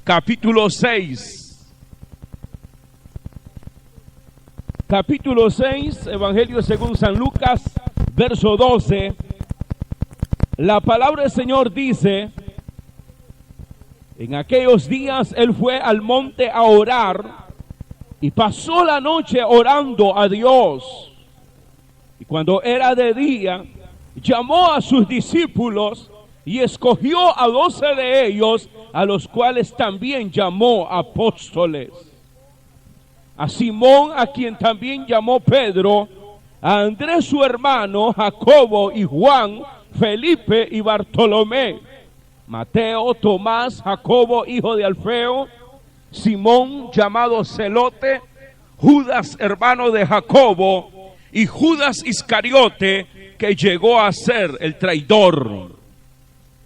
capítulo 6. Capítulo 6, Evangelio según San Lucas, verso 12. La palabra del Señor dice: en aquellos días él fue al monte a orar y pasó la noche orando a Dios. Y cuando era de día, llamó a sus discípulos y escogió a 12 de ellos, a los cuales también llamó apóstoles. A Simón, a quien también llamó Pedro, a Andrés su hermano, Jacobo y Juan, Felipe y Bartolomé, Mateo, Tomás, Jacobo hijo de Alfeo, Simón llamado Celote, Judas hermano de Jacobo y Judas Iscariote, que llegó a ser el traidor.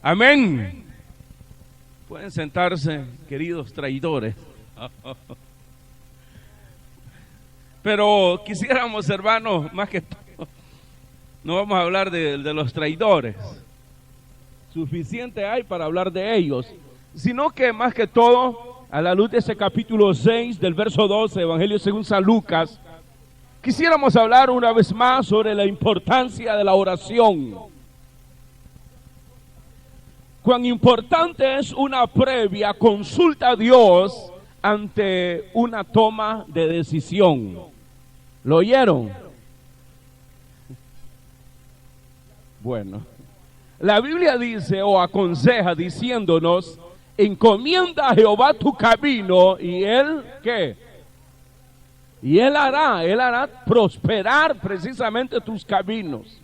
Amén. Pueden sentarse, queridos traidores. Pero quisiéramos, hermanos, más que todo, no vamos a hablar de los traidores. Suficiente hay para hablar de ellos. Sino que más que todo, a la luz de ese capítulo 6 del verso 12, Evangelio según San Lucas, quisiéramos hablar una vez más sobre la importancia de la oración. Cuán importante es una previa consulta a Dios ante una toma de decisión. ¿Lo oyeron? Bueno, la Biblia dice o aconseja diciéndonos: encomienda a Jehová tu camino y él, ¿qué? Y él hará prosperar precisamente tus caminos.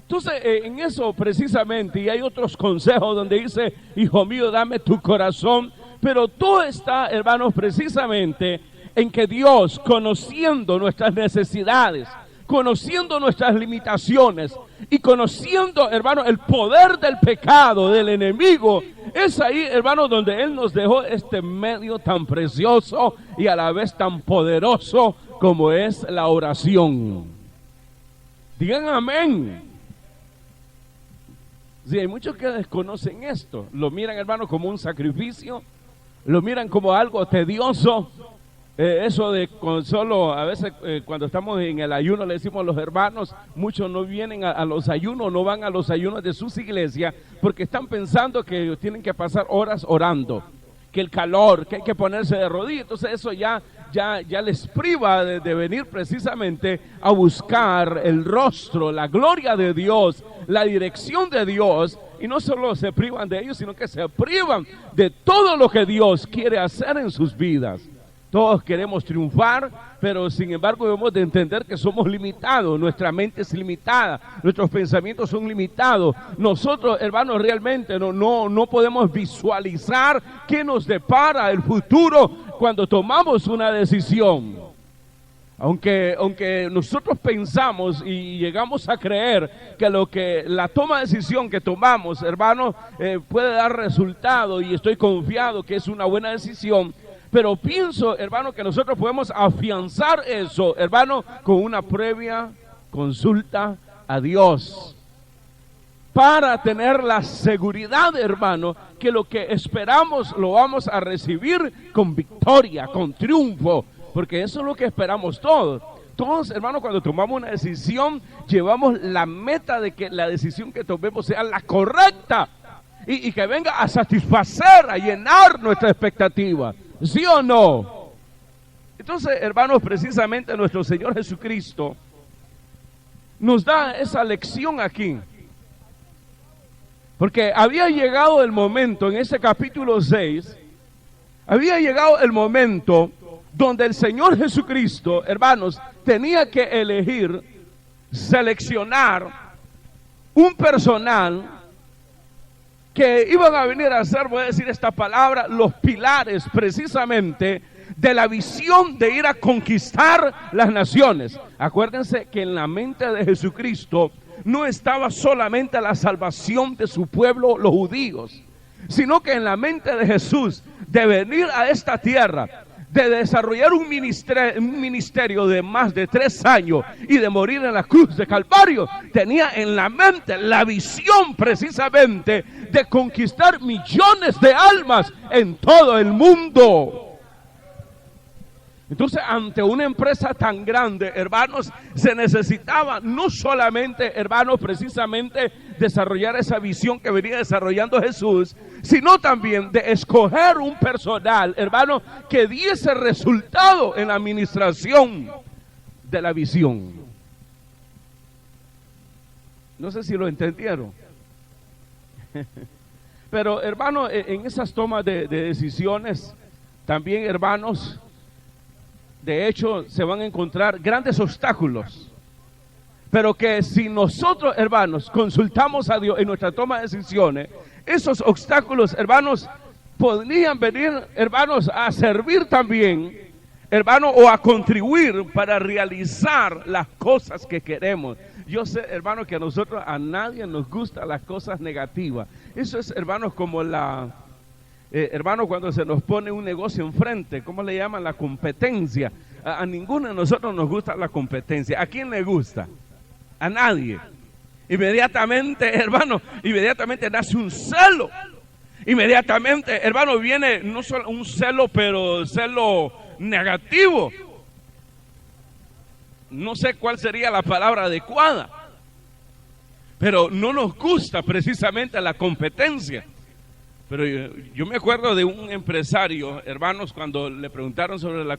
Entonces, en eso precisamente, y hay otros consejos donde dice: hijo mío, dame tu corazón. Pero todo está, hermanos, precisamente en que Dios, conociendo nuestras necesidades, conociendo nuestras limitaciones y conociendo, hermano, el poder del pecado, del enemigo, es ahí, hermano, donde Él nos dejó este medio tan precioso y a la vez tan poderoso como es la oración. Digan amén. Sí, hay muchos que desconocen esto, lo miran, hermano, como un sacrificio, lo miran como algo tedioso. Eso de con solo, a veces cuando estamos en el ayuno le decimos a los hermanos, muchos no vienen a los ayunos, no van a los ayunos de sus iglesias porque están pensando que tienen que pasar horas orando, que el calor, que hay que ponerse de rodillas. Entonces eso ya les priva de venir precisamente a buscar el rostro, la gloria de Dios, la dirección de Dios. Y no solo se privan de ellos, sino que se privan de todo lo que Dios quiere hacer en sus vidas. Todos queremos triunfar, pero sin embargo debemos de entender que somos limitados, nuestra mente es limitada, nuestros pensamientos son limitados. Nosotros, hermanos, realmente no podemos visualizar qué nos depara el futuro cuando tomamos una decisión. Aunque nosotros pensamos y llegamos a creer que la toma de decisión que tomamos, hermanos, puede dar resultado, y estoy confiado que es una buena decisión. Pero pienso, hermano, que nosotros podemos afianzar eso, hermano, con una previa consulta a Dios, para tener la seguridad, hermano, que lo que esperamos lo vamos a recibir con victoria, con triunfo, porque eso es lo que esperamos todos. Todos, hermano, cuando tomamos una decisión, llevamos la meta de que la decisión que tomemos sea la correcta y que venga a satisfacer, a llenar nuestra expectativa. ¿Sí o no? Entonces, hermanos, precisamente nuestro Señor Jesucristo nos da esa lección aquí. Porque había llegado el momento, en ese capítulo 6, había llegado el momento donde el Señor Jesucristo, hermanos, tenía que elegir, seleccionar un personal que iban a venir a ser, voy a decir esta palabra, los pilares precisamente de la visión de ir a conquistar las naciones. Acuérdense que en la mente de Jesucristo no estaba solamente la salvación de su pueblo, los judíos, sino que en la mente de Jesús, de venir a esta tierra, de desarrollar un ministerio de más de 3 años y de morir en la cruz de Calvario, tenía en la mente la visión precisamente de conquistar millones de almas en todo el mundo. Entonces, ante una empresa tan grande, hermanos, se necesitaba no solamente, hermanos, precisamente desarrollar esa visión que venía desarrollando Jesús, sino también de escoger un personal, hermano, que diese resultado en la administración de la visión. No sé si lo entendieron. Pero, hermano, en esas tomas de decisiones, también, hermanos, de hecho, se van a encontrar grandes obstáculos, pero que si nosotros, hermanos, consultamos a Dios en nuestra toma de decisiones, esos obstáculos, hermanos, podrían venir, hermanos, a servir también, hermano, o a contribuir para realizar las cosas que queremos. Yo sé, hermano, que a nadie nos gustan las cosas negativas. Eso es, hermanos, como hermano, cuando se nos pone un negocio enfrente, ¿cómo le llaman? La competencia. A ninguno de nosotros nos gusta la competencia. ¿A quién le gusta? A nadie. Inmediatamente, hermano, nace un celo. Inmediatamente, hermano, viene no solo un celo, pero celo negativo. No sé cuál sería la palabra adecuada, pero no nos gusta precisamente la competencia. Pero yo me acuerdo de un empresario, hermanos, cuando le preguntaron sobre la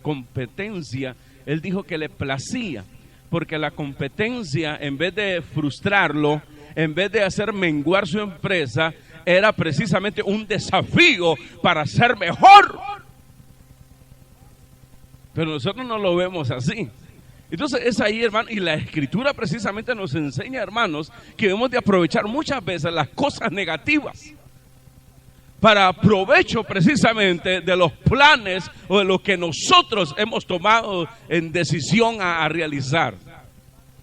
competencia, él dijo que le placía, porque la competencia, en vez de frustrarlo, en vez de hacer menguar su empresa, era precisamente un desafío para ser mejor. Pero nosotros no lo vemos así. Entonces es ahí, hermano, y la Escritura precisamente nos enseña, hermanos, que debemos de aprovechar muchas veces las cosas negativas para provecho precisamente de los planes o de lo que nosotros hemos tomado en decisión a realizar.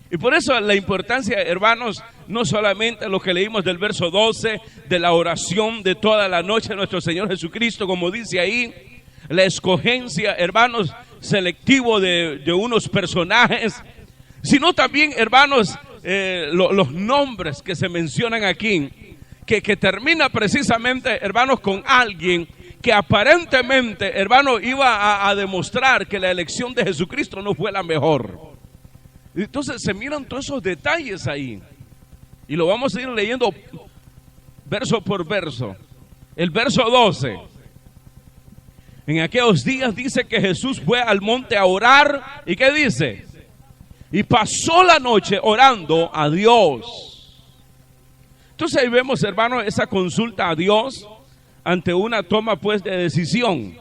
Y por eso la importancia, hermanos, no solamente lo que leímos del verso 12, de la oración de toda la noche de nuestro Señor Jesucristo, como dice ahí, la escogencia, hermanos, selectivo de unos personajes, sino también, hermanos, los nombres que se mencionan aquí, que termina precisamente, hermanos, con alguien que aparentemente, hermano, iba a demostrar que la elección de Jesucristo no fue la mejor. Entonces se miran todos esos detalles ahí, y lo vamos a ir leyendo verso por verso. El verso 12: en aquellos días dice que Jesús fue al monte a orar, ¿y qué dice? Y pasó la noche orando a Dios. Entonces ahí vemos, hermano, esa consulta a Dios ante una toma pues de decisión.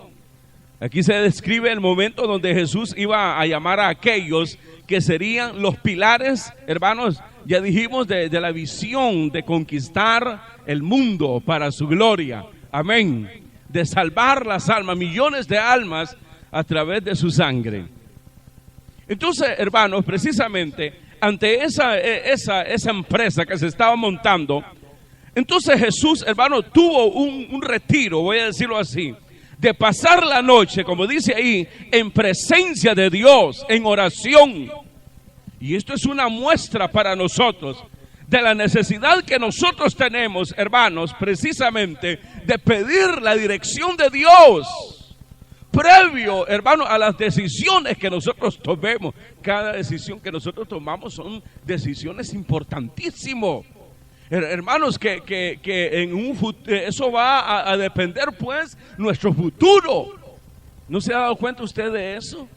Aquí se describe el momento donde Jesús iba a llamar a aquellos que serían los pilares, hermanos, ya dijimos, de la visión de conquistar el mundo para su gloria. Amén. De salvar las almas, millones de almas a través de su sangre. Entonces, hermanos, precisamente ante esa empresa que se estaba montando, entonces Jesús, hermano, tuvo un retiro, voy a decirlo así, de pasar la noche, como dice ahí, en presencia de Dios, en oración. Y esto es una muestra para nosotros de la necesidad que nosotros tenemos, hermanos, precisamente de pedir la dirección de Dios previo, hermano, a las decisiones que nosotros tomemos. Cada decisión que nosotros tomamos son decisiones importantísimas, hermanos, que en un futuro, eso va a depender pues nuestro futuro. ¿No se ha dado cuenta usted de eso?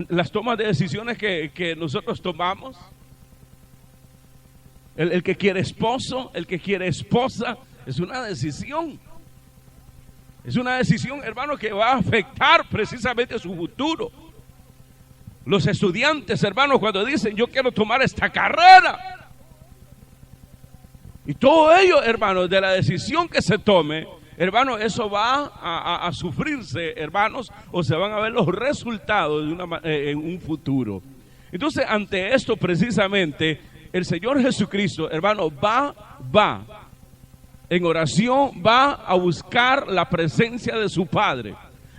Las tomas de decisiones que nosotros tomamos. El que quiere esposo, el que quiere esposa, es una decisión. Es una decisión, hermano, que va a afectar precisamente su futuro. Los estudiantes, hermanos, cuando dicen yo quiero tomar esta carrera, y todo ello, hermanos, de la decisión que se tome, hermanos, eso va a sufrirse, hermanos, o se van a ver los resultados en un futuro. Entonces, ante esto precisamente, el Señor Jesucristo, hermano, va en oración va a buscar la presencia de su Padre,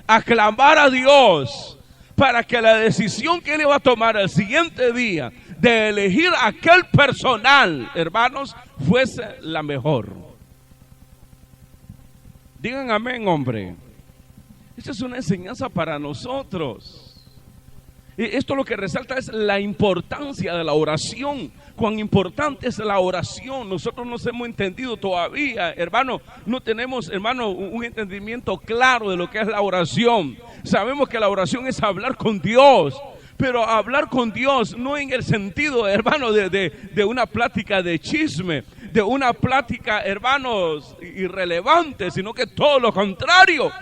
a clamar a Dios para que la decisión que él va a tomar el siguiente día de elegir aquel personal, hermanos, fuese la mejor. Digan amén, hombre. Esta es una enseñanza para nosotros. Y esto lo que resalta es la importancia de la oración. Cuán importante es la oración. Nosotros no hemos entendido todavía, hermano. No tenemos, hermano, un entendimiento claro de lo que es la oración. Sabemos que la oración es hablar con Dios, pero hablar con Dios no en el sentido, hermano, de una plática de chisme, de una plática, hermanos, irrelevante, sino que todo lo contrario.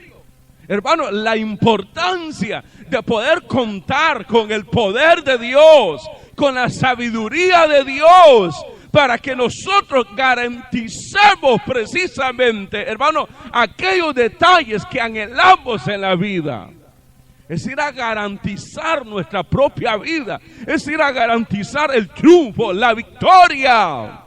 Hermano, la importancia de poder contar con el poder de Dios, con la sabiduría de Dios, para que nosotros garanticemos precisamente, hermano, aquellos detalles que anhelamos en la vida. Es ir a garantizar nuestra propia vida, es ir a garantizar el triunfo, la victoria.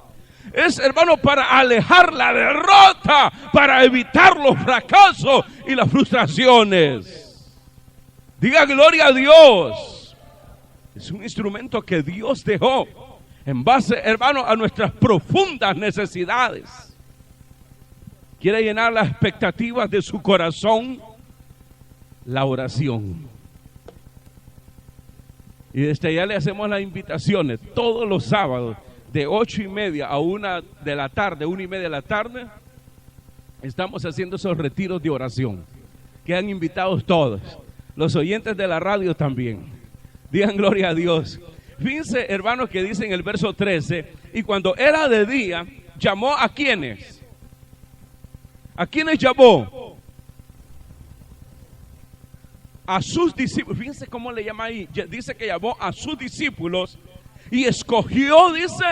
Es, hermano, para alejar la derrota, para evitar los fracasos y las frustraciones. Diga gloria a Dios. Es un instrumento que Dios dejó en base, hermano, a nuestras profundas necesidades. ¿Quiere llenar las expectativas de su corazón? La oración. Y desde allá le hacemos las invitaciones todos los sábados de 8:30 a 1 de la tarde, 1:30 de la tarde, estamos haciendo esos retiros de oración. Quedan invitados todos, los oyentes de la radio también. Digan gloria a Dios. Fíjense, hermanos, que dice en el verso 13, y cuando era de día, llamó a ¿quiénes? ¿A quiénes llamó? A sus discípulos. Fíjense cómo le llama ahí. Dice que llamó a sus discípulos y escogió, dice,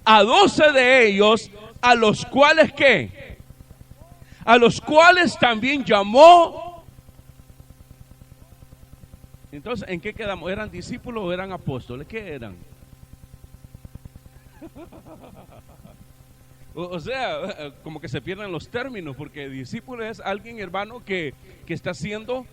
a 12 de ellos, a los cuales ¿qué? A los cuales también llamó. Entonces, ¿en qué quedamos? ¿Eran discípulos o eran apóstoles? ¿Qué eran? O sea, como que se pierden los términos, porque discípulo es alguien, hermano, que está siendo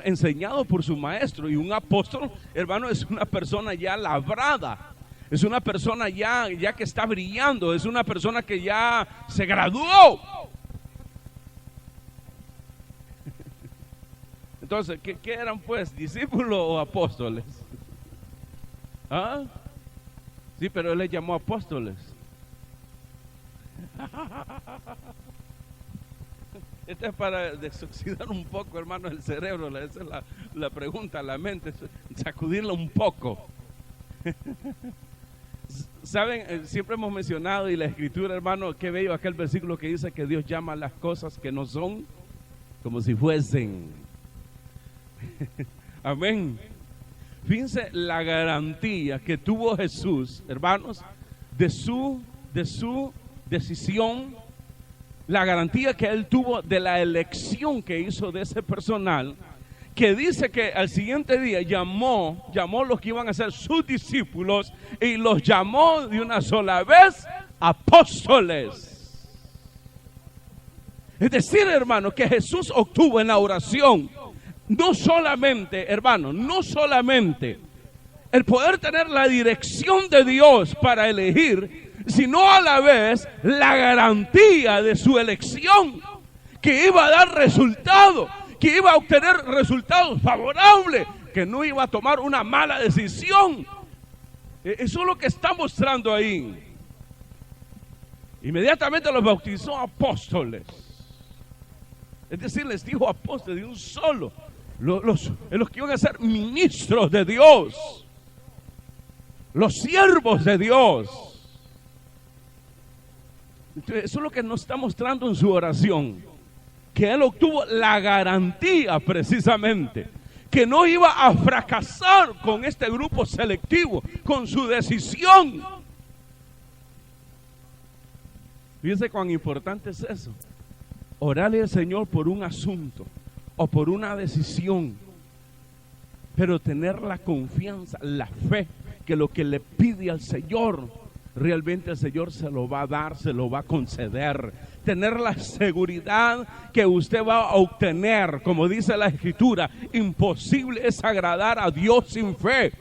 enseñado por su maestro, y un apóstol, hermano, es una persona ya labrada, es una persona ya que está brillando, es una persona que ya se graduó. Entonces, ¿qué eran pues? ¿Discípulos o apóstoles? ¿Ah? Sí, pero él les llamó apóstoles. Esto es para desoxidar un poco, hermano, el cerebro. Esa es la pregunta, la mente, sacudirla un poco. Saben, siempre hemos mencionado, y la escritura, hermano, qué bello aquel versículo que dice que Dios llama las cosas que no son como si fuesen. Amén. Fíjense la garantía que tuvo Jesús, hermanos, de su decisión, la garantía que él tuvo de la elección que hizo de ese personal, que dice que al siguiente día llamó los que iban a ser sus discípulos, y los llamó de una sola vez apóstoles. Es decir, hermano, que Jesús obtuvo en la oración no solamente, hermano, no solamente el poder tener la dirección de Dios para elegir, sino a la vez la garantía de su elección, que iba a dar resultado, que iba a obtener resultados favorables, que no iba a tomar una mala decisión. Eso es lo que está mostrando ahí. Inmediatamente los bautizó apóstoles, es decir, les dijo apóstoles de un solo, los que iban a ser ministros de Dios, los siervos de Dios. Entonces, eso es lo que nos está mostrando en su oración, que él obtuvo la garantía precisamente, que no iba a fracasar con este grupo selectivo, con su decisión. Fíjense cuán importante es eso, orarle al Señor por un asunto o por una decisión, pero tener la confianza, la fe, que lo que le pide al Señor realmente el Señor se lo va a dar, se lo va a conceder. Tener la seguridad que usted va a obtener, como dice la Escritura, imposible es agradar a Dios sin fe.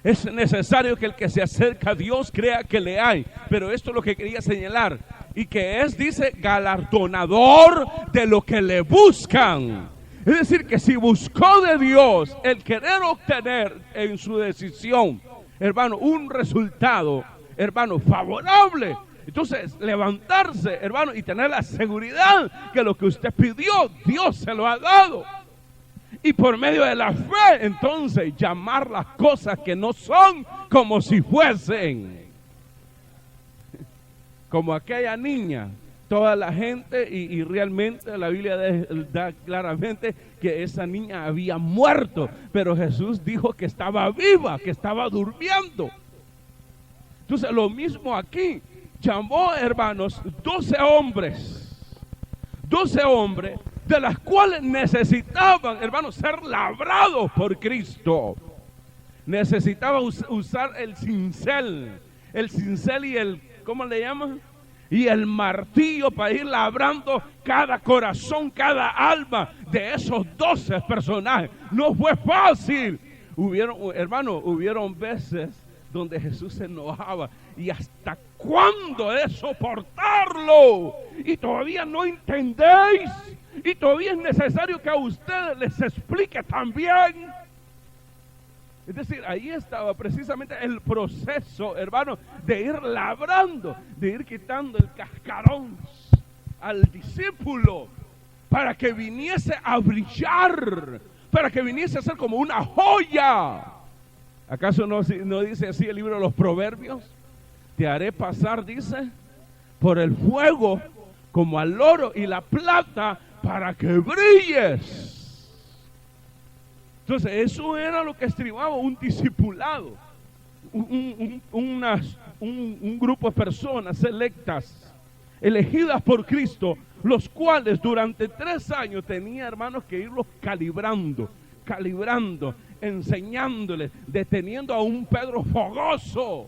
Es necesario que el que se acerca a Dios crea que le hay. Pero esto es lo que quería señalar. Y que es, dice, galardonador de lo que le buscan. Es decir, que si buscó de Dios el querer obtener en su decisión, hermano, un resultado, hermano, favorable, entonces levantarse, hermano, y tener la seguridad que lo que usted pidió, Dios se lo ha dado. Y por medio de la fe, entonces, llamar las cosas que no son como si fuesen. Como aquella niña, toda la gente, y realmente la Biblia da claramente que esa niña había muerto, pero Jesús dijo que estaba viva, que estaba durmiendo. Entonces lo mismo aquí, llamó, hermanos, 12 hombres, de las cuales necesitaban, hermanos, ser labrados por Cristo. Necesitaban usar el cincel y el, ¿cómo le llaman? Y el martillo para ir labrando cada corazón, cada alma de esos 12 personajes. No fue fácil. Hubieron veces donde Jesús se enojaba. ¿Y hasta cuándo es soportarlo? Y todavía no entendéis. Y todavía es necesario que a ustedes les explique también. Es decir, ahí estaba precisamente el proceso, hermano, de ir labrando, de ir quitando el cascarón al discípulo para que viniese a brillar, para que viniese a ser como una joya. ¿Acaso no dice así el libro de los Proverbios? Te haré pasar, dice, por el fuego como al oro y la plata para que brilles. Entonces, eso era lo que estribaba un discipulado, un grupo de personas selectas, elegidas por Cristo, los cuales durante 3 años tenía, hermanos, que irlos calibrando, enseñándoles, deteniendo a un Pedro fogoso,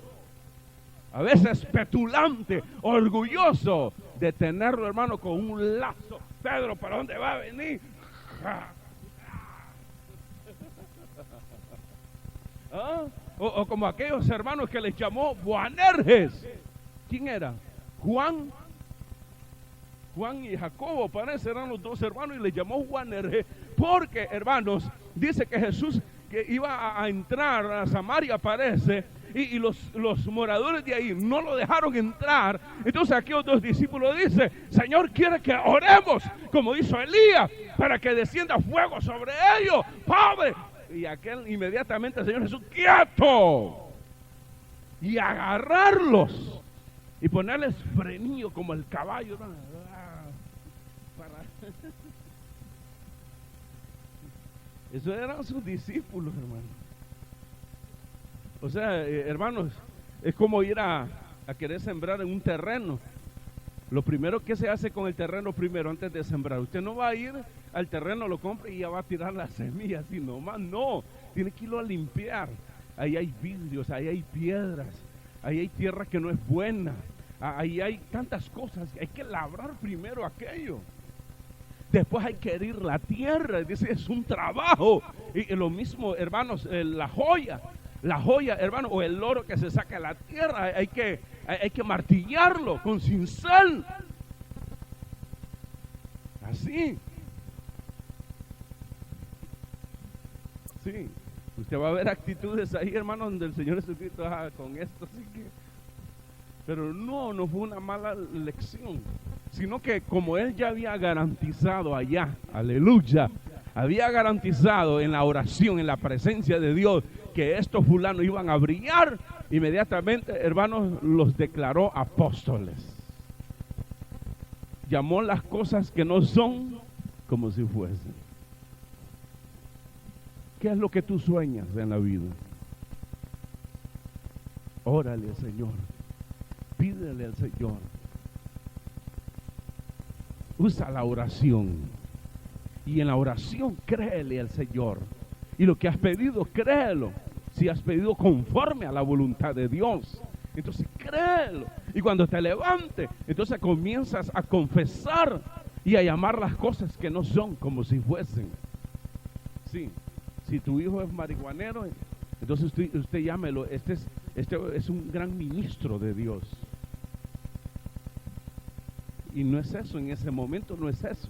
a veces petulante, orgulloso, de tenerlo, hermano, con un lazo. Pedro, ¿para dónde va a venir? ¿Ah? O como aquellos hermanos que les llamó Boanerges. ¿Quién era? Juan y Jacobo, parece, eran los 2 hermanos, y les llamó Boanerges porque, hermanos, dice que Jesús que iba a entrar a Samaria, parece, y los moradores de ahí no lo dejaron entrar. Entonces aquellos 2 discípulos dicen: Señor, quiere que oremos como hizo Elías, para que descienda fuego sobre ellos, Padre. Y aquel inmediatamente, el Señor Jesús, quieto, y agarrarlos y ponerles frenillo como el caballo, ¿no? Esos eran sus discípulos, hermano. O sea, hermanos, es como ir a querer sembrar en un terreno. Lo primero que se hace con el terreno primero, antes de sembrar, usted no va a ir al terreno, lo compra y ya va a tirar las semillas, así nomás, no, tiene que irlo a limpiar. Ahí hay vidrios, ahí hay piedras, ahí hay tierra que no es buena, ahí hay tantas cosas, hay que labrar primero aquello. Después hay que herir la tierra, es un trabajo. Y lo mismo, hermanos, la joya, hermano, o el oro que se saca de la tierra, hay que martillarlo con cincel. Así. Sí, usted va a ver actitudes ahí, hermano, donde el Señor Jesucristo, con esto sí que... Pero no fue una mala lección, sino que como Él ya había garantizado allá, aleluya, había garantizado en la oración, en la presencia de Dios, que estos fulanos iban a brillar, inmediatamente, hermanos, los declaró apóstoles. Llamó las cosas que no son como si fuesen. ¿Qué es lo que tú sueñas en la vida? Órale al Señor, pídele al Señor. Usa la oración, y en la oración créele al Señor, y lo que has pedido, créelo. Si has pedido conforme a la voluntad de Dios, entonces créelo. Y cuando te levante, entonces comienzas a confesar y a llamar las cosas que no son como si fuesen. Sí, si tu hijo es marihuanero, entonces usted llámelo, este es un gran ministro de Dios. Y no es eso, en ese momento no es eso.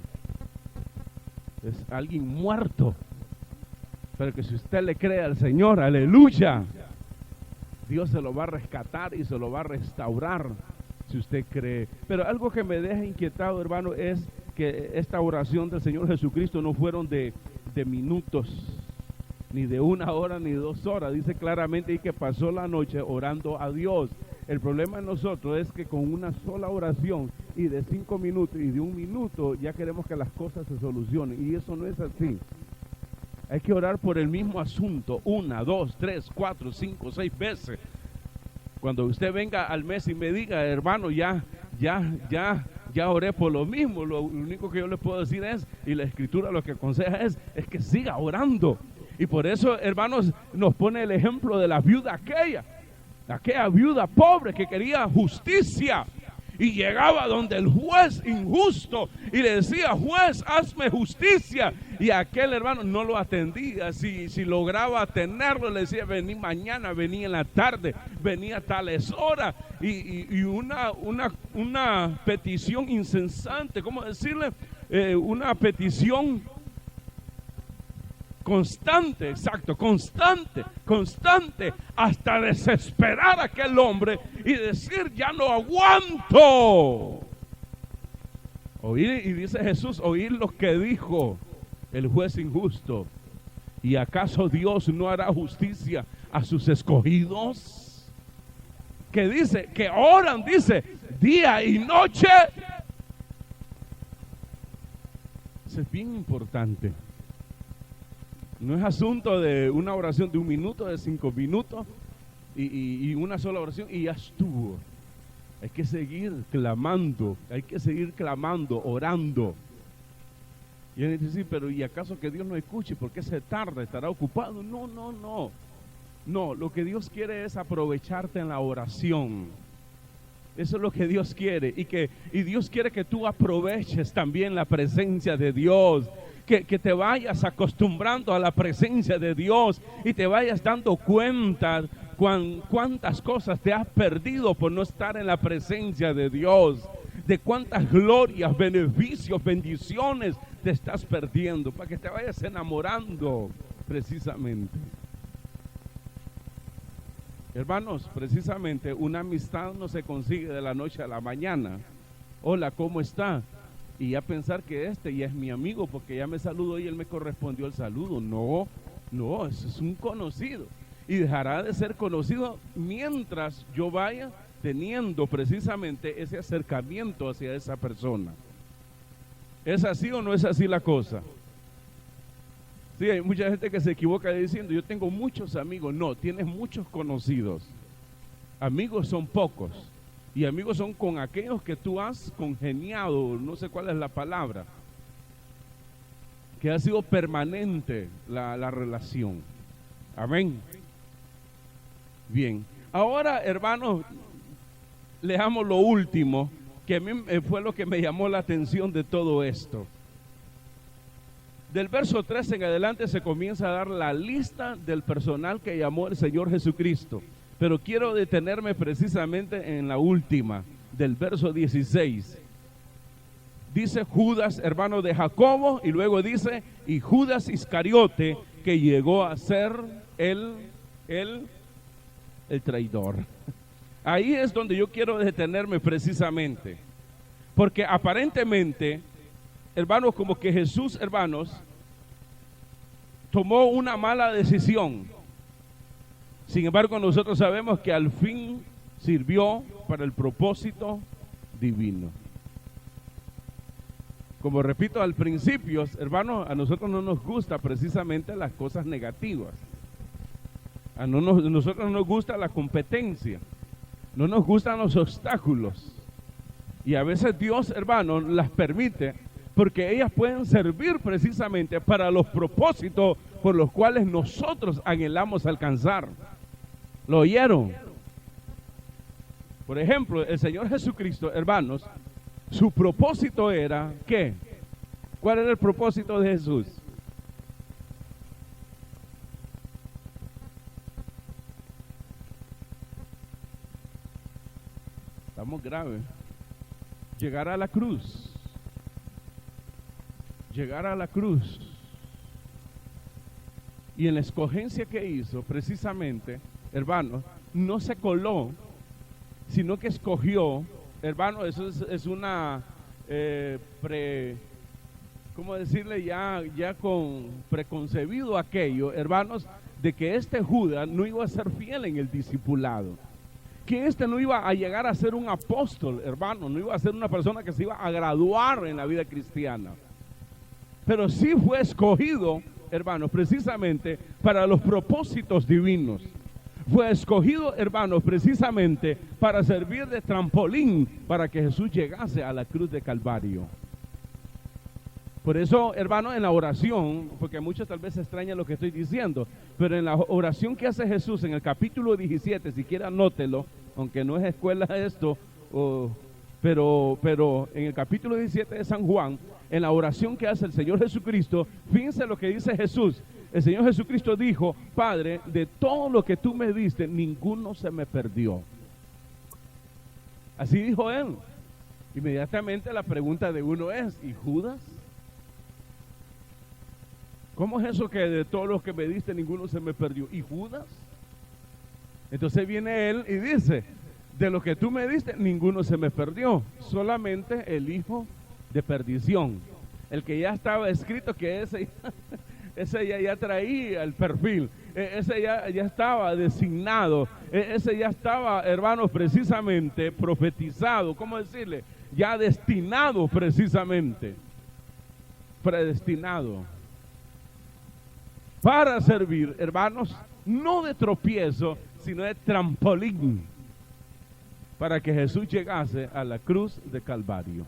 Es alguien muerto. Pero que si usted le cree al Señor, aleluya, Dios se lo va a rescatar y se lo va a restaurar si usted cree. Pero algo que me deja inquietado, hermano, es que esta oración del Señor Jesucristo no fueron de minutos, ni de 1 hora, ni 2 horas. Dice claramente que pasó la noche orando a Dios. El problema de nosotros es que con una sola oración y de 5 minutos y de 1 minuto ya queremos que las cosas se solucionen, y eso no es así. Hay que orar por el mismo asunto 1, 2, 3, 4, 5, 6 veces. Cuando usted venga al mes y me diga, hermano, ya oré por lo mismo, lo único que yo le puedo decir es, y la Escritura lo que aconseja es que siga orando. Y por eso, hermanos, nos pone el ejemplo de la viuda aquella viuda pobre que quería justicia, y llegaba donde el juez injusto y le decía, juez, hazme justicia, y aquel hermano no lo atendía. Si lograba atenderlo, le decía, vení mañana, vení en la tarde, vení a tales horas, y una petición insensante, ¿cómo decirle? Una petición constante, exacto, constante, hasta desesperar a aquel hombre y decir, ya no aguanto. Oír, y dice Jesús, oír lo que dijo el juez injusto. ¿Y acaso Dios no hará justicia a sus escogidos? Que dice, que oran, dice, día y noche. Eso es bien importante. No es asunto de una oración de 1 minuto, de 5 minutos y una sola oración y ya estuvo. Hay que seguir clamando, orando. Y él dice, pero ¿y acaso que Dios no escuche? ¿Por qué se tarda? ¿Estará ocupado? No. No, lo que Dios quiere es aprovecharte en la oración. Eso es lo que Dios quiere. Y Dios quiere que tú aproveches también la presencia de Dios. Que te vayas acostumbrando a la presencia de Dios y te vayas dando cuenta cuántas cosas te has perdido por no estar en la presencia de Dios, de cuántas glorias, beneficios, bendiciones te estás perdiendo, para que te vayas enamorando precisamente. Hermanos, precisamente una amistad no se consigue de la noche a la mañana. Hola, ¿cómo está? Y ya pensar que ya es mi amigo porque ya me saludó y él me correspondió el saludo. No, eso es un conocido. Y dejará de ser conocido mientras yo vaya teniendo precisamente ese acercamiento hacia esa persona. ¿Es así o no es así la cosa? Sí, hay mucha gente que se equivoca diciendo, yo tengo muchos amigos. No, tienes muchos conocidos. Amigos son pocos. Y amigos son con aquellos que tú has congeniado, no sé cuál es la palabra, que ha sido permanente la relación. Amén. Bien. Ahora, hermanos, leamos lo último, que a mí fue lo que me llamó la atención de todo esto. Del verso 13 en adelante se comienza a dar la lista del personal que llamó el Señor Jesucristo. Pero quiero detenerme precisamente en la última, del verso 16. Dice Judas, hermano de Jacobo, y luego dice, y Judas Iscariote, que llegó a ser el traidor. Ahí es donde yo quiero detenerme precisamente. Porque aparentemente, hermanos, como que Jesús, hermanos, tomó una mala decisión. Sin embargo, nosotros sabemos que al fin sirvió para el propósito divino. Como repito al principio, hermanos, a nosotros no nos gusta precisamente las cosas negativas. A nosotros no nos gusta la competencia. No nos gustan los obstáculos. Y a veces Dios, hermanos, las permite porque ellas pueden servir precisamente para los propósitos por los cuales nosotros anhelamos alcanzar. ¿Lo oyeron? Por ejemplo, el Señor Jesucristo, hermanos, su propósito era, ¿qué? ¿Cuál era el propósito de Jesús? Estamos graves. Llegar a la cruz. Llegar a la cruz. Y en la escogencia que hizo, precisamente, hermanos, no se coló, sino que escogió, hermano, eso es una ¿cómo decirle? Ya con preconcebido aquello, hermanos, de que Judas no iba a ser fiel en el discipulado, que no iba a llegar a ser un apóstol, hermano, no iba a ser una persona que se iba a graduar en la vida cristiana, pero sí fue escogido, hermanos, precisamente para los propósitos divinos. Fue escogido, hermanos, precisamente para servir de trampolín para que Jesús llegase a la cruz de Calvario. Por eso, hermanos, en la oración, porque muchos tal vez se extrañan lo que estoy diciendo, pero en la oración que hace Jesús en el capítulo 17, si quiere anótelo, aunque no es escuela esto, pero en el capítulo 17 de San Juan, en la oración que hace el Señor Jesucristo, fíjense lo que dice Jesús. El Señor Jesucristo dijo: Padre, de todo lo que tú me diste, ninguno se me perdió. Así dijo él. Inmediatamente la pregunta de uno es: ¿y Judas? ¿Cómo es eso que de todos los que me diste, ninguno se me perdió? ¿Y Judas? Entonces viene él y dice: de lo que tú me diste, ninguno se me perdió, solamente el hijo de perdición, el que ya estaba escrito, que ese ya traía el perfil, ese ya estaba designado, ese ya estaba, hermanos, precisamente profetizado, ¿cómo decirle? Ya destinado precisamente, predestinado para servir, hermanos, no de tropiezo, sino de trampolín, para que Jesús llegase a la cruz de Calvario.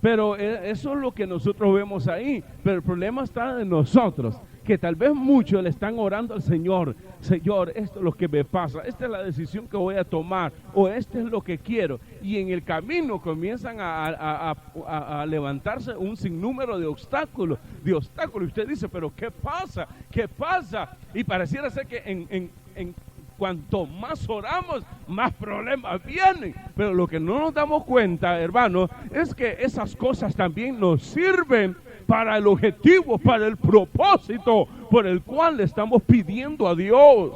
Pero eso es lo que nosotros vemos ahí. Pero el problema está en nosotros, que tal vez muchos le están orando al Señor: Señor, esto es lo que me pasa, esta es la decisión que voy a tomar, o esto es lo que quiero. Y en el camino comienzan a levantarse un sinnúmero de obstáculos. Y usted dice: pero ¿qué pasa? ¿Qué pasa? Y pareciera ser que en cuanto más oramos, más problemas vienen. Pero lo que no nos damos cuenta, hermanos, es que esas cosas también nos sirven para el objetivo, para el propósito por el cual le estamos pidiendo a Dios.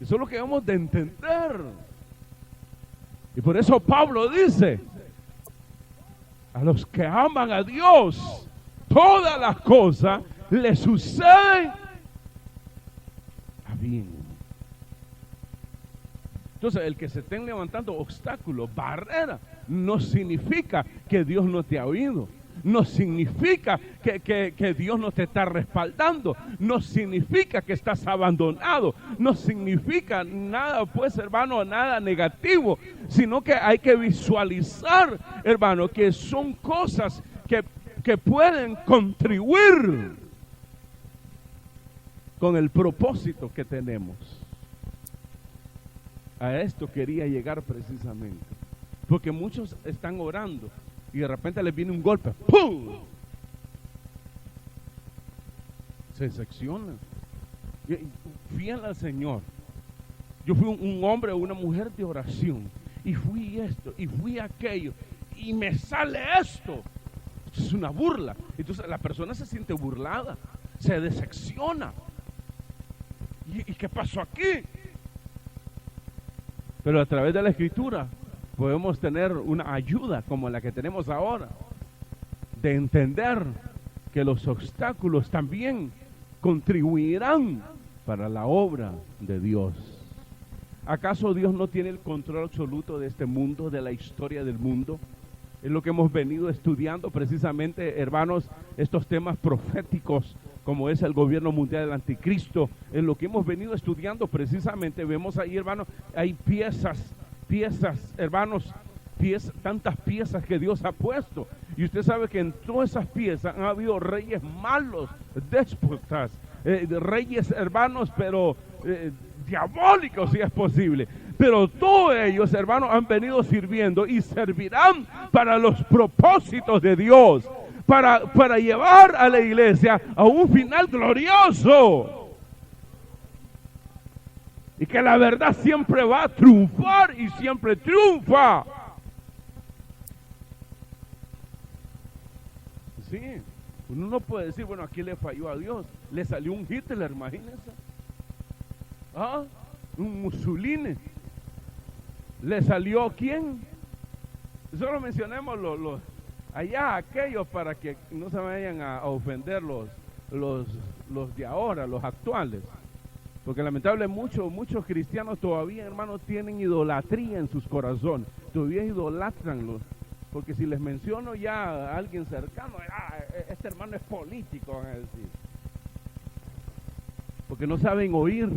Eso es lo que debemos de entender. Y por eso Pablo dice: a los que aman a Dios, todas las cosas les suceden bien. Entonces, el que se estén levantando obstáculos, barreras, no significa que Dios no te ha oído, no significa que Dios no te está respaldando, no significa que estás abandonado, no significa nada, pues, hermano, nada negativo, sino que hay que visualizar, hermano, que son cosas que pueden contribuir con el propósito que tenemos. A esto quería llegar precisamente, porque muchos están orando y de repente les viene un golpe, ¡pum!, se seccionan. Fiel al Señor, yo fui un hombre o una mujer de oración, y fui esto y fui aquello, y me sale esto. Es una burla. Entonces la persona se siente burlada, se decepciona. ¿Y qué pasó aquí? Pero a través de la Escritura podemos tener una ayuda como la que tenemos ahora, de entender que los obstáculos también contribuirán para la obra de Dios. ¿Acaso Dios no tiene el control absoluto de este mundo, de la historia del mundo? Es lo que hemos venido estudiando precisamente, hermanos, estos temas proféticos, como es el gobierno mundial del anticristo. En lo que hemos venido estudiando precisamente, vemos ahí, hermanos, hay piezas, hermanos, tantas piezas que Dios ha puesto. Y usted sabe que en todas esas piezas han habido reyes malos, déspotas, reyes, hermanos, pero diabólicos si es posible. Pero todos ellos, hermanos, han venido sirviendo y servirán para los propósitos de Dios, para llevar a la iglesia a un final glorioso. Y que la verdad siempre va a triunfar y siempre triunfa. Sí, uno no puede decir, bueno, aquí le falló a Dios. Le salió un Hitler, imagínense. Un Mussolini. ¿Le salió quién? Solo mencionemos allá aquellos para que no se vayan a ofender los de ahora, los actuales. Porque lamentablemente muchos cristianos todavía, hermanos, tienen idolatría en sus corazones. Todavía idolatran. Porque si les menciono ya a alguien cercano, este hermano es político, van a decir. Porque no saben oír.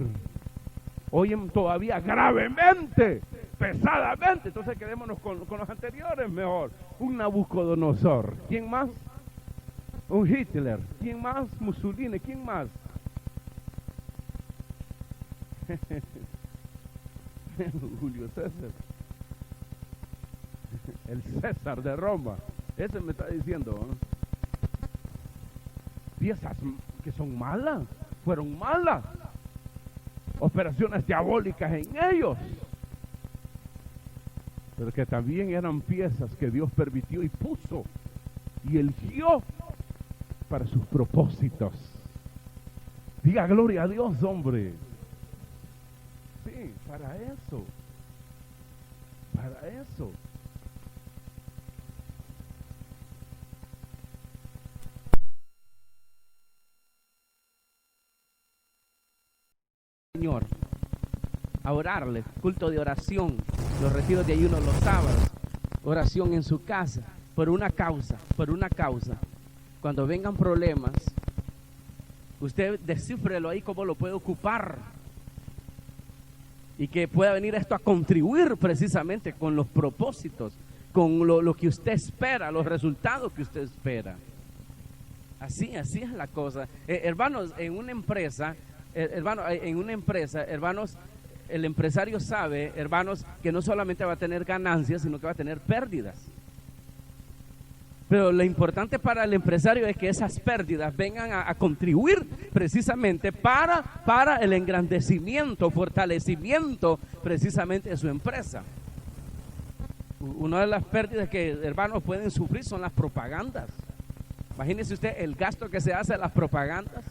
Oyen todavía gravemente, pesadamente. Entonces quedémonos con los anteriores mejor. Un Nabucodonosor. ¿Quién más? Un Hitler. ¿Quién más? Mussolini. ¿Quién más? Julio César. El César de Roma. Ese me está diciendo, ¿no? Piezas que son malas. Fueron malas. Operaciones diabólicas en ellos. Pero que también eran piezas que Dios permitió y puso y eligió para sus propósitos. Diga gloria a Dios, hombre. Sí, para eso. Para eso. Señor, a orarle, culto de oración, los retiros de ayuno los sábados, oración en su casa, por una causa. Cuando vengan problemas, usted descífrelo ahí cómo lo puede ocupar y que pueda venir esto a contribuir precisamente con los propósitos, con lo que usted espera, los resultados que usted espera. Así es la cosa. Hermanos, en una empresa, hermanos, el empresario sabe, hermanos, que no solamente va a tener ganancias, sino que va a tener pérdidas. Pero lo importante para el empresario es que esas pérdidas vengan a contribuir precisamente para el engrandecimiento, fortalecimiento precisamente de su empresa. Una de las pérdidas que, hermanos, pueden sufrir son las propagandas. Imagínese usted el gasto que se hace a las propagandas.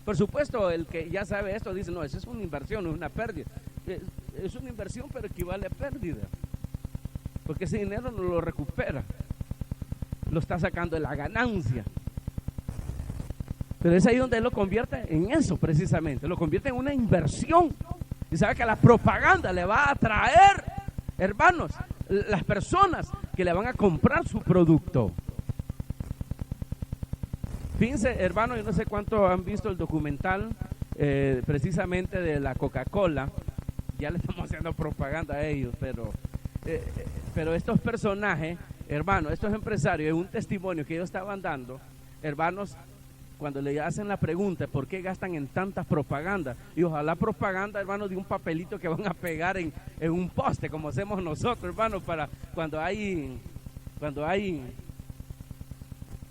Por supuesto, el que ya sabe esto dice, no, eso es una inversión, no es una pérdida. Es una inversión, pero equivale a pérdida. Porque ese dinero no lo recupera. Lo está sacando de la ganancia. Pero es ahí donde él lo convierte en eso precisamente. Lo convierte en una inversión. Y sabe que la propaganda le va a atraer, hermanos, las personas que le van a comprar su producto. Fíjense, hermanos, yo no sé cuánto han visto el documental precisamente de la Coca-Cola. Ya le estamos haciendo propaganda a ellos, pero estos personajes, hermanos, estos empresarios, es un testimonio que ellos estaban dando, hermanos, cuando le hacen la pregunta, ¿por qué gastan en tantas propagandas? Y ojalá propaganda, hermanos, de un papelito que van a pegar en un poste, como hacemos nosotros, hermanos, para cuando hay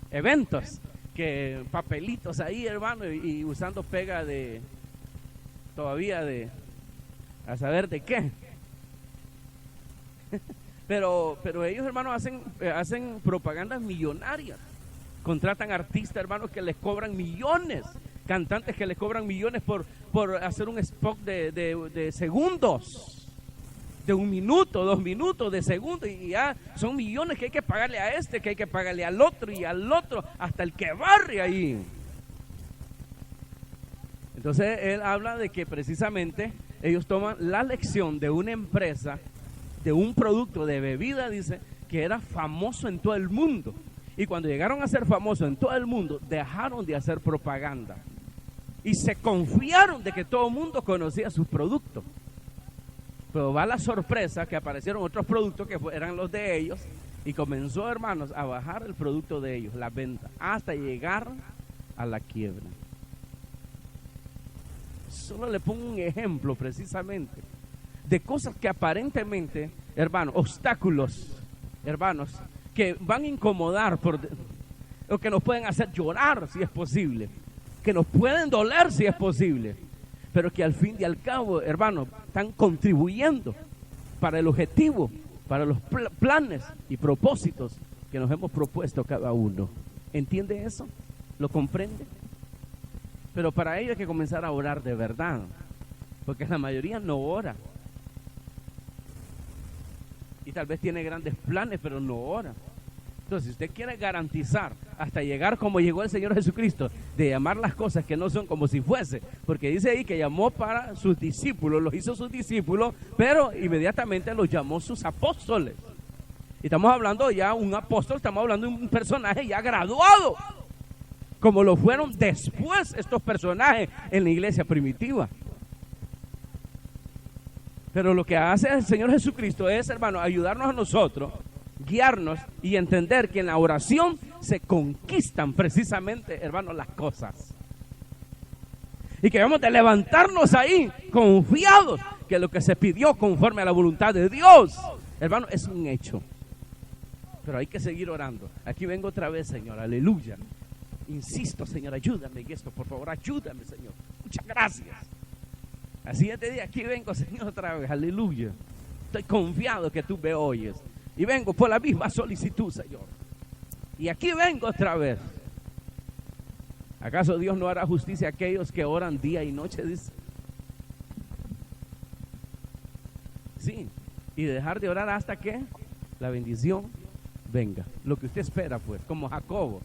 eventos. Que papelitos ahí, hermano, y usando pega todavía de a saber de qué. pero ellos, hermanos, hacen propagandas millonarias. Contratan artistas, hermanos, que les cobran millones, cantantes que les cobran millones por hacer un spot de segundos, de 1 minuto, 2 minutos, de segundos, y ya son millones que hay que pagarle a este, que hay que pagarle al otro y al otro, hasta el que barre ahí. Entonces él habla de que precisamente ellos toman la lección de una empresa, de un producto de bebida, dice, que era famoso en todo el mundo. Y cuando llegaron a ser famosos en todo el mundo, dejaron de hacer propaganda. Y se confiaron de que todo el mundo conocía sus productos. Pero va la sorpresa que aparecieron otros productos que eran los de ellos y comenzó, hermanos, a bajar el producto de ellos, la venta, hasta llegar a la quiebra. Solo le pongo un ejemplo precisamente de cosas que aparentemente, hermanos, obstáculos, hermanos, que van a incomodar o que nos pueden hacer llorar si es posible, que nos pueden doler si es posible, pero que al fin y al cabo, hermanos, están contribuyendo para el objetivo, para los planes y propósitos que nos hemos propuesto cada uno. ¿Entiende eso? ¿Lo comprende? Pero para ello hay que comenzar a orar de verdad, porque la mayoría no ora. Y tal vez tiene grandes planes, pero no ora. Entonces, si usted quiere garantizar hasta llegar como llegó el Señor Jesucristo, de llamar las cosas que no son como si fuese, porque dice ahí que llamó para sus discípulos, los hizo sus discípulos, pero inmediatamente los llamó sus apóstoles. Y estamos hablando ya un apóstol, estamos hablando de un personaje ya graduado, como lo fueron después estos personajes en la iglesia primitiva. Pero lo que hace el Señor Jesucristo es, hermano, ayudarnos a nosotros, guiarnos y entender que en la oración se conquistan precisamente, hermano, las cosas. Y que debemos de levantarnos ahí confiados que lo que se pidió conforme a la voluntad de Dios, hermano, es un hecho. Pero hay que seguir orando. Aquí vengo otra vez, Señor, aleluya. Insisto, Señor, ayúdame en esto, por favor, ayúdame, Señor. Muchas gracias. Al siguiente día, aquí vengo, Señor, otra vez, aleluya. Estoy confiado que tú me oyes. Y vengo por la misma solicitud, Señor. Y aquí vengo otra vez. ¿Acaso Dios no hará justicia a aquellos que oran día y noche? Dice. Sí. Y dejar de orar hasta que la bendición venga. Lo que usted espera, pues, como Jacobo.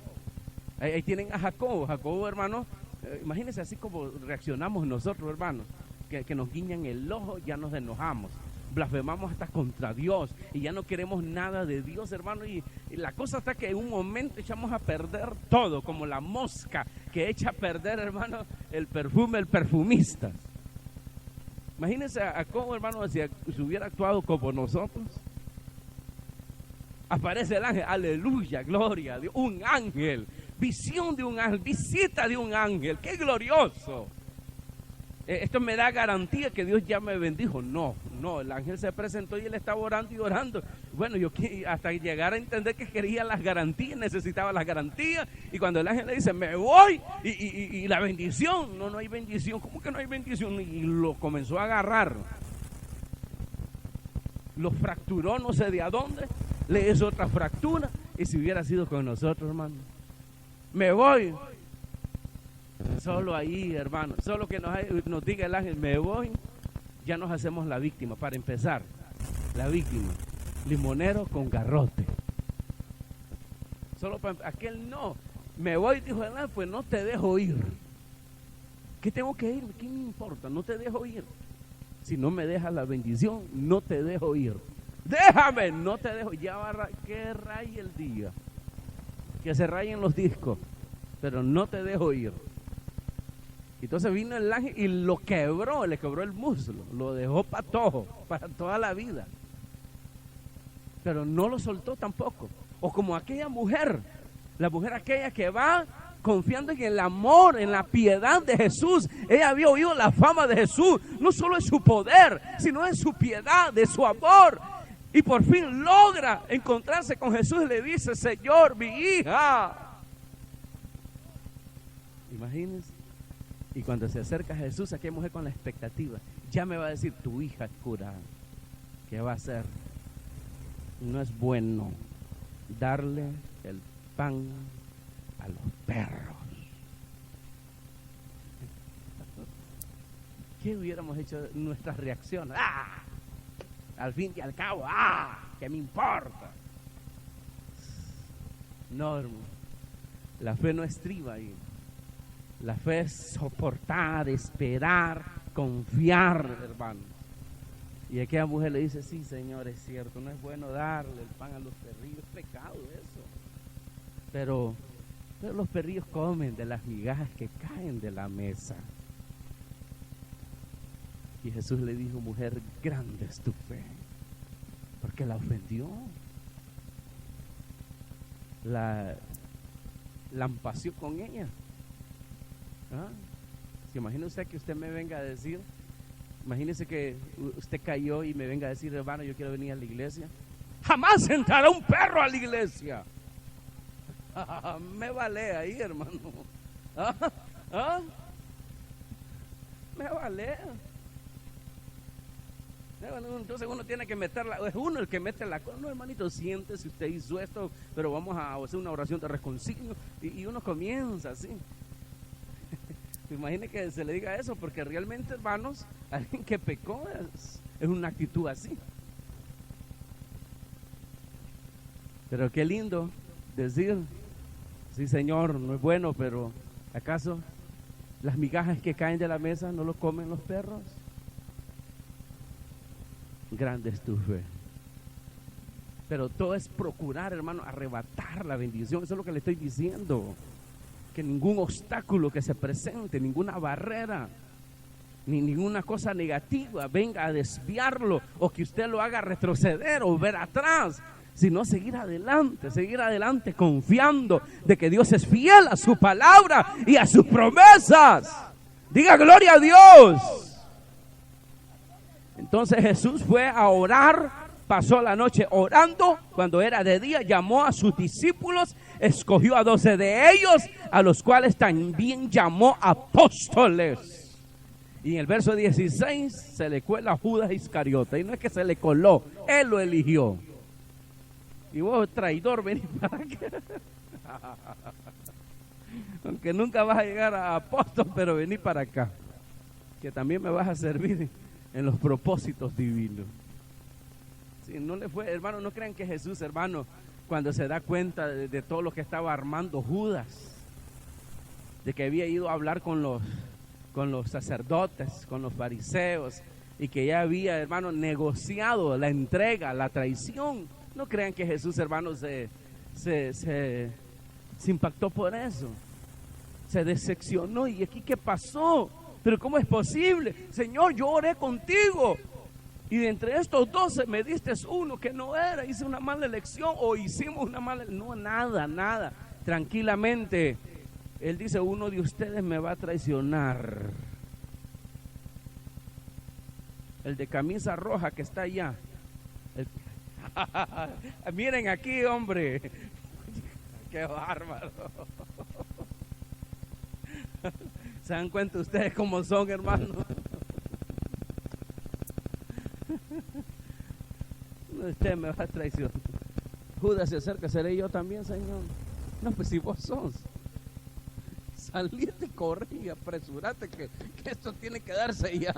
Ahí tienen a Jacobo. Jacobo, hermano, imagínense así como reaccionamos nosotros, hermanos. Que nos guiñan el ojo, ya nos enojamos. Blasfemamos hasta contra Dios y ya no queremos nada de Dios, hermano, y la cosa está que en un momento echamos a perder todo, como la mosca que echa a perder, hermano, el perfume, el perfumista. Imagínense a cómo, hermano, si hubiera actuado como nosotros. Aparece el ángel, aleluya, gloria a Dios, un ángel, visión de un ángel, visita de un ángel, qué glorioso. Esto me da garantía que Dios ya me bendijo. No, el ángel se presentó y él estaba orando y orando. Bueno, yo hasta llegar a entender que quería las garantías, necesitaba las garantías. Y cuando el ángel le dice, me voy, y la bendición, no hay bendición. ¿Cómo que no hay bendición? Y lo comenzó a agarrar. Lo fracturó, no sé de a dónde, le hizo otra fractura. Y si hubiera sido con nosotros, hermano, me voy. Solo ahí, hermano, solo que nos diga el ángel, me voy, ya nos hacemos la víctima. Para empezar, la víctima, limonero con garrote. Solo para aquel no, me voy, dijo el ángel, pues no te dejo ir. ¿Qué tengo que ir? ¿Qué me importa? No te dejo ir. Si no me dejas la bendición, no te dejo ir. Déjame, no te dejo. Ya va que raye el día, que se rayen los discos, pero no te dejo ir. Entonces vino el ángel y lo quebró, le quebró el muslo, lo dejó patojo para toda la vida. Pero no lo soltó tampoco. O como aquella mujer, la mujer aquella que va confiando en el amor, en la piedad de Jesús. Ella había oído la fama de Jesús, no solo en su poder, sino en su piedad, de su amor. Y por fin logra encontrarse con Jesús y le dice, Señor, mi hija. Imagínense. Y cuando se acerca a Jesús, aquella mujer con la expectativa, ya me va a decir, tu hija es curada. ¿Qué va a hacer? No es bueno darle el pan a los perros. ¿Qué hubiéramos hecho nuestras reacciones? ¡Ah! Al fin y al cabo, ¡ah! ¿Qué me importa? No, hermano. La fe no estriba ahí. La fe es soportar, esperar, confiar, hermano. Y aquella mujer le dice, sí, Señor, es cierto, no es bueno darle el pan a los perrillos, es pecado eso. Pero los perrillos comen de las migajas que caen de la mesa. Y Jesús le dijo, mujer, grande es tu fe, porque la ofendió. La empació con ella. ¿Ah? Porque imagínese usted que usted me venga a decir, imagínese que usted cayó y me venga a decir, hermano, yo quiero venir a la iglesia. Jamás entrará un perro a la iglesia. Me vale ahí, hermano. Me vale. Entonces uno tiene que meterla, es uno el que mete la cosa. No, hermanito, siéntese, usted hizo esto, pero vamos a hacer una oración de reconcilio. Y uno comienza así. Imagine que se le diga eso, porque realmente, hermanos, alguien que pecó es una actitud así. Pero qué lindo decir, sí, Señor, no es bueno, pero ¿acaso las migajas que caen de la mesa no lo comen los perros? Grande es tu fe. Pero todo es procurar, hermano, arrebatar la bendición. Eso es lo que le estoy diciendo. Que ningún obstáculo que se presente, ninguna barrera, ni ninguna cosa negativa venga a desviarlo o que usted lo haga retroceder o ver atrás, sino seguir adelante confiando de que Dios es fiel a su palabra y a sus promesas. Diga gloria a Dios. Entonces Jesús fue a orar, pasó la noche orando. Cuando era de día llamó a sus discípulos, escogió a 12 de ellos, a los cuales también llamó apóstoles. Y en el verso 16 se le cuela a Judas Iscariote. Y no es que se le coló, él lo eligió. Y vos, traidor, vení para acá. Aunque nunca vas a llegar a apóstol, pero vení para acá, que también me vas a servir en los propósitos divinos. Si no le fue, hermano, no crean que Jesús, hermano, cuando se da cuenta de todo lo que estaba armando Judas, de que había ido a hablar con los sacerdotes, con los fariseos, y que ya había, hermano, negociado la entrega, la traición. No crean que Jesús, hermano, se impactó por eso. Se decepcionó. ¿Y aquí qué pasó? ¿Pero cómo es posible? Señor, yo oré contigo y de entre estos 12 me diste uno que no era. Hice una mala elección o hicimos una mala... No, nada. Tranquilamente. Él dice, uno de ustedes me va a traicionar. El de camisa roja que está allá. Miren aquí, hombre. Qué bárbaro. ¿Se dan cuenta ustedes cómo son, hermanos? Usted me va a traicionar. Judas se acerca, ¿seré yo también, Señor? No, pues si vos sos. Salite, corre y apresurate que esto tiene que darse ya.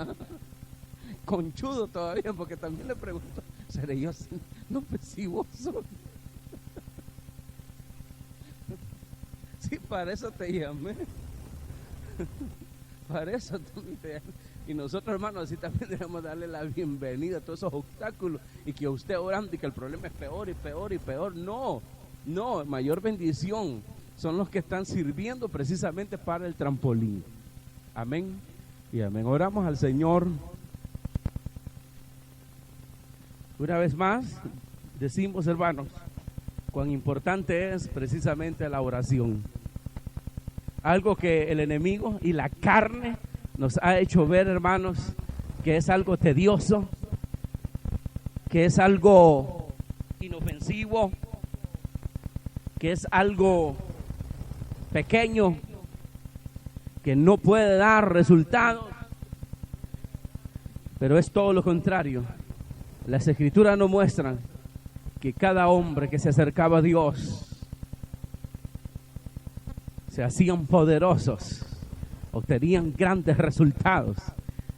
Conchudo todavía, porque también le pregunto, ¿seré yo? No, pues si vos sos. Sí, para eso te llamé. Para eso también te llamé. Y nosotros, hermanos, así también debemos darle la bienvenida a todos esos obstáculos. Y que usted orando y que el problema es peor y peor y peor. No, mayor bendición son los que están sirviendo precisamente para el trampolín. Amén y amén. Oramos al Señor. Una vez más, decimos, hermanos, cuán importante es precisamente la oración. Algo que el enemigo y la carne nos ha hecho ver, hermanos, que es algo tedioso, que es algo inofensivo, que es algo pequeño, que no puede dar resultados, pero es todo lo contrario. Las escrituras nos muestran que cada hombre que se acercaba a Dios se hacían poderosos, obtenían grandes resultados,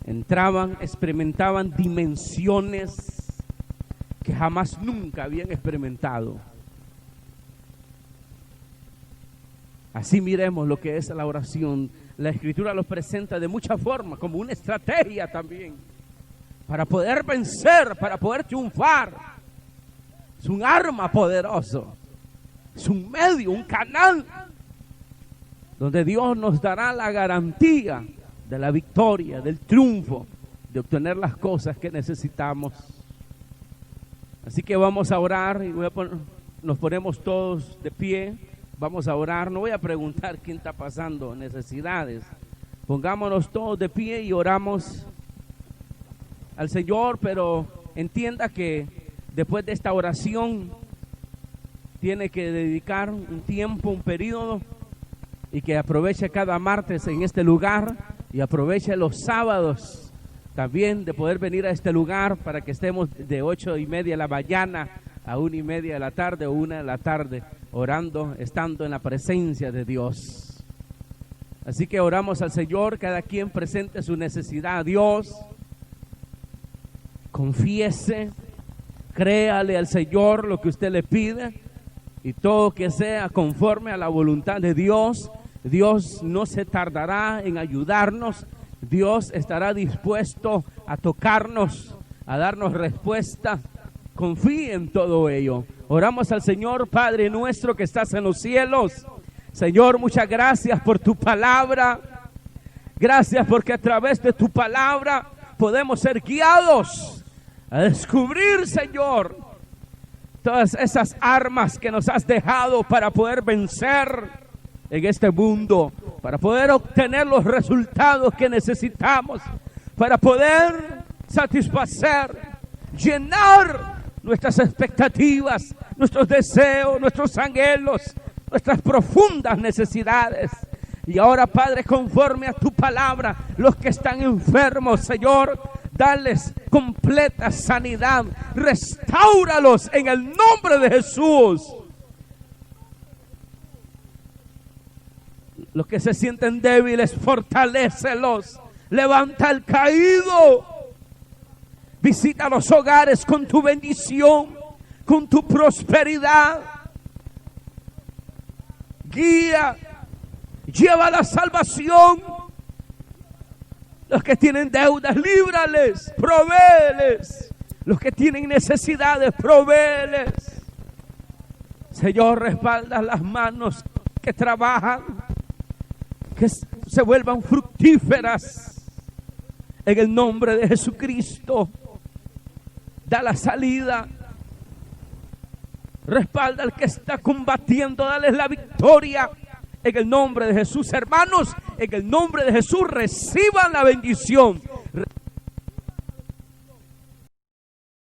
entraban, experimentaban dimensiones que jamás nunca habían experimentado. Así miremos lo que es la oración. La escritura lo presenta de muchas formas, como una estrategia también, para poder vencer, para poder triunfar. Es un arma poderoso, es un medio, un canal, donde Dios nos dará la garantía de la victoria, del triunfo, de obtener las cosas que necesitamos. Así que vamos a orar y nos ponemos todos de pie. Vamos a orar. No voy a preguntar quién está pasando necesidades, Pongámonos todos de pie y oramos al Señor, pero entienda que después de esta oración tiene que dedicar un tiempo, un periodo, y que aproveche cada martes en este lugar y aproveche los sábados también de poder venir a este lugar para que estemos de 8:30 de la mañana a 1:30 de la tarde o 1 de la tarde orando, estando en la presencia de Dios. Así que oramos al Señor, cada quien presente su necesidad a Dios, confiese, créale al Señor lo que usted le pide y todo que sea conforme a la voluntad de Dios. Dios no se tardará en ayudarnos, Dios estará dispuesto a tocarnos, a darnos respuesta. Confíe en todo ello. Oramos al Señor. Padre nuestro que estás en los cielos, Señor, muchas gracias por tu palabra. Gracias porque a través de tu palabra podemos ser guiados a descubrir, Señor, todas esas armas que nos has dejado para poder vencer en este mundo, para poder obtener los resultados que necesitamos, para poder satisfacer, llenar nuestras expectativas, nuestros deseos, nuestros anhelos, nuestras profundas necesidades. Y ahora, Padre, conforme a tu palabra, los que están enfermos, Señor, dales completa sanidad, restáuralos en el nombre de Jesús. Los que se sienten débiles, fortalécelos, levanta al caído, visita los hogares con tu bendición, con tu prosperidad. Guía, lleva la salvación. Los que tienen deudas, líbrales, provéeles. Los que tienen necesidades, provéeles. Señor, respalda las manos que trabajan, que se vuelvan fructíferas en el nombre de Jesucristo. Da la salida. Respalda al que está combatiendo, dale la victoria en el nombre de Jesús. Hermanos, en el nombre de Jesús reciban la bendición